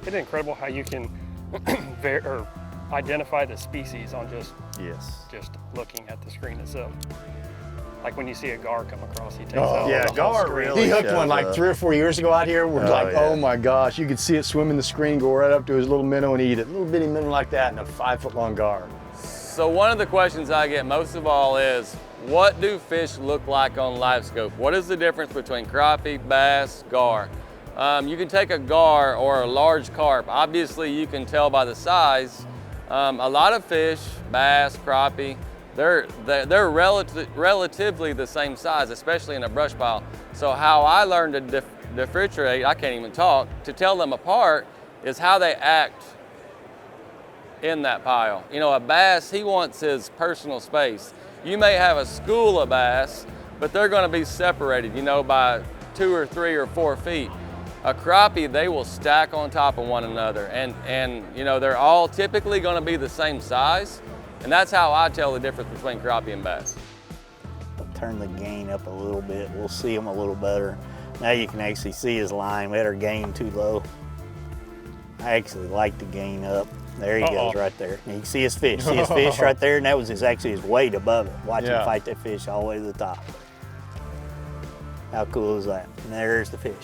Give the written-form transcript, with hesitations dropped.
Isn't it incredible how you can or identify the species on just looking at the screen itself? Like when you see a gar come across, he takes out yeah, the whole gar screen. really He hooked shows one like up. 3 or 4 years ago out here. We're like, yeah. oh my gosh, you could see it swim in the screen, go right up to his little minnow and eat it. Little bitty minnow like that and a 5-foot-long gar. So one of the questions I get most of all is, what do fish look like on LiveScope? What is the difference between crappie, bass, gar? You can take a gar or a large carp. Obviously, you can tell by the size. A lot of fish, bass, crappie, they're relatively the same size, especially in a brush pile. So how I learned to differentiate, I can't even talk, to tell them apart is how they act in that pile. You know, a bass, he wants his personal space. You may have a school of bass, but they're gonna be separated, you know, by 2 or 3 or 4 feet. A crappie, they will stack on top of one another, and you know, they're all typically gonna be the same size, and that's how I tell the difference between crappie and bass. Turn the gain up a little bit, we'll see him a little better. Now you can actually see his line. We had our gain too low. I actually like the gain up. There he goes right there. And you can see his fish. See his fish right there, and that was actually his weight above it. Watch him fight that fish all the way to the top. How cool is that? And there's the fish.